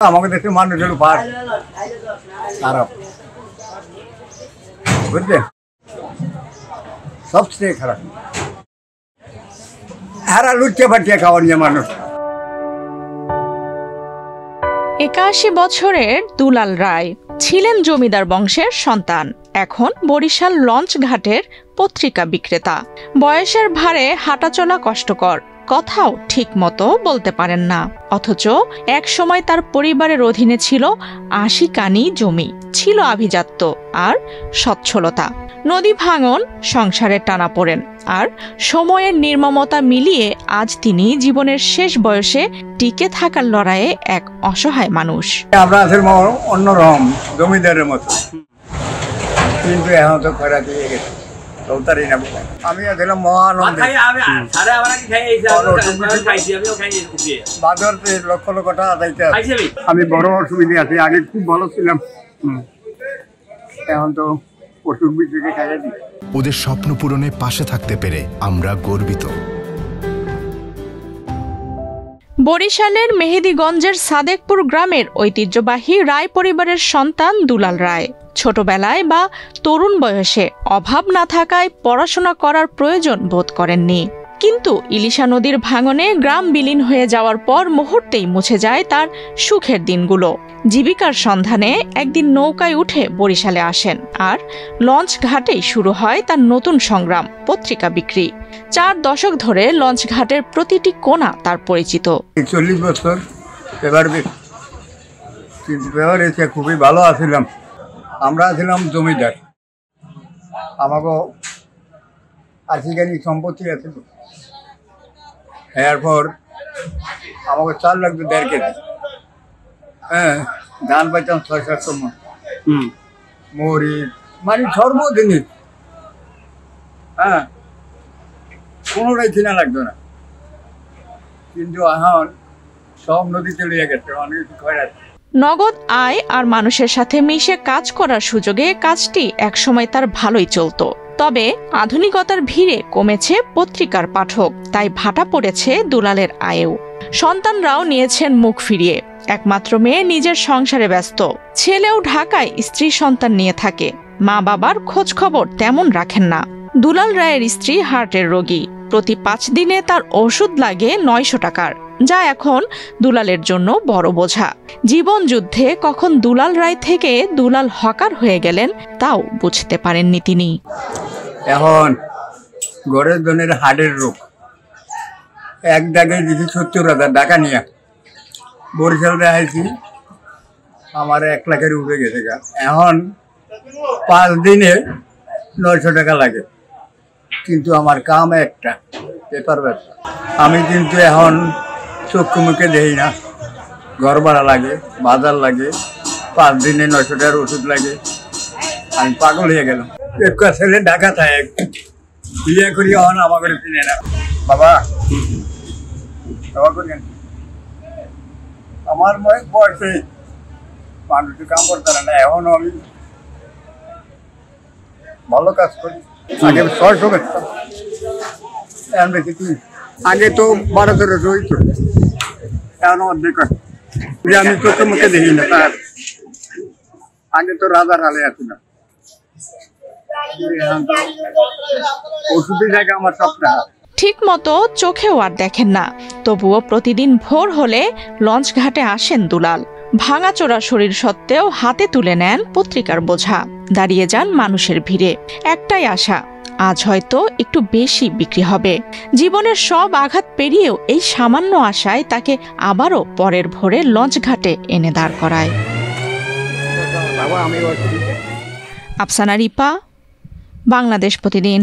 আমাদের দেশের মানুষ হলো খারাপ, বুঝলেন, সবচেয়ে খারাপ। হারা লুটিয়ে ফাটিয়ে খাওয়ার নিয়ে মানুষ। ৮১ বছরের দুলাল রায় ছিলেন জমিদার বংশের সন্তান। এখন বরিশাল লঞ্চ ঘাটের পত্রিকা বিক্রেতা। বয়সের ভারে হাঁটাচলা কষ্টকর, কথাও ঠিক মতো বলতে পারেন না। অথচ এক সময় তার পরিবারের অধীনে ছিল ৮০ কানি জমি, ছিল আভিজাত্য আর সচ্ছলতা। নদী ভাঙন, সংসারের টানাপোড়েন আর সময়ের নির্মমতা মিলিয়ে আজ তিনি জীবনের শেষ বয়সে টিকে থাকার লড়াইয়ে এক অসহায় মানুষ। আমরা আসলে অন্যরকম জমিদারের মতো, কিন্তু এখন তো খরা দিয়ে গেছে, আমি আসলাম মহানন্দ। বাজারতে লক্ষ লক্ষ টাকা চাইতে আমি বড় অসুবিধে আছি। আগে খুব ভালো ছিলাম, এখন তো ওষুধ বিক্রি খাইয়ে দিই। ওদের স্বপ্ন পূরণে পাশে থাকতে পেরে আমরা গর্বিত। বরিশালের মেহেদীগঞ্জের সাদেকপুর গ্রামের ঐতিহ্যবাহী রায় পরিবারের সন্তান দুলাল রায় ছোটবেলায় বা তরুণ বয়সে অভাব না থাকায় পড়াশোনা করার প্রয়োজন বোধ করেননি। কিন্তু ইলিশা নদীর ভাঙনে গ্রাম বিলীন হয়ে যাওয়ার পর মুহূর্তেই মুছে যায় তার সুখের দিনগুলো। জীবিকার সন্ধানে একদিন নৌকায় উঠে বরিশালে আসেন, আর লঞ্চ ঘাটেই শুরু হয় তার নতুন সংগ্রাম, পত্রিকা বিক্রি। ৪ দশক ধরে লঞ্চ ঘাটের প্রতিটি কোণা তার পরিচিত। ৪০ বছর পেপার বেচি, কিন্তু পেপার এসে খুবই ভালো আছিলাম। আমরা ছিলাম জমিদার, আমাকে ৮০ কানি সম্পত্তি আছে। এরপর আমাকে চাল লাগতো ১.৫ কেজি, হ্যাঁ, ধান পাইতাম ৬-৭০০ মণ, মরিচ, মানে সর্বদিনই, হ্যাঁ, কোনোটাই কিনা লাগতো না। কিন্তু এখন সব নদী চলে গেছে, অনেক কিছু খরচ। নগদ আয় আর মানুষের সাথে মিশে কাজ করার সুযোগে কাজটি একসময় তার ভালোই চলত। তবে আধুনিকতার ভিড়ে কমেছে পত্রিকার পাঠক, তাই ভাটা পড়েছে দুলালের আয়েও। সন্তানরাও নিয়েছেন মুখ ফিরিয়ে। একমাত্র মেয়ে নিজের সংসারে ব্যস্ত, ছেলেও ঢাকায় স্ত্রী সন্তান নিয়ে থাকে। মা বাবার খোঁজ খবর তেমন রাখেন না। দুলাল রায়ের স্ত্রী হার্টের রোগী, প্রতি ৫ দিনে তার ওষুধ লাগে ৯০০ টাকার, যা এখন দুলালের জন্য বড় বোঝা। জীবন যুদ্ধে কখন দুলাল রায় থেকে দুলাল হকার হয়ে গেলেন তাও বুঝতে পারেননি তিনি। এখন ঘরের জনের হার্টের রোগ, এক দাগে দিদি ৭০,০০০ টাকা নিয়ে বরিশালে আইছি, আমার ১ লাখের উঠে গেছে। এখন ৫ দিনে ৯০০ টাকা লাগে, কিন্তু আমার কাম একটা, পেপার ব্যবসা। আমি কিন্তু এখন চক্ষু মুখে দেই না, ঘর ভাড়া লাগে, বাজার লাগে, ৫ দিনে ৯০০ টাকার ওষুধ লাগে। আমি পাগল হয়ে গেলাম। একটা ছেলে ঢাকা থাকে, বিয়ে করি এখন আমাকে চিনে না। বাবা করেন, আমার বয়সে মানুষ কাম করতে না, এখনো আমি ভালো কাজ করি। আগে ৬০০ বেচতাম, এখন বেশি কি, আগে তো ১২-১৩ হইতো, এখন অর্ধেক। আমি চোখে মুখে দেখি না, তার আগে তো রাজার হালে আছি না। ওষুধের জায়গা আমার সবটা ঠিক মতো চোখেও আর দেখেন না, তবুও প্রতিদিন ভোর হলে লঞ্চ ঘাটে আসেন দুলাল। ভাঙাচোরা শরীর সত্ত্বেও হাতে তুলে নেন পত্রিকার বোঝা, দাঁড়িয়ে যান মানুষের ভিড়ে। একটাই আশা, আজ হয়তো একটু বেশি বিক্রি হবে। জীবনের সব আঘাত পেরিয়েও এই সামান্য আশায় তাকে আবারও পরের ভোরে লঞ্চ ঘাটে এনে দাঁড় করায়। আফসানা রিপা, বাংলাদেশ প্রতিদিন।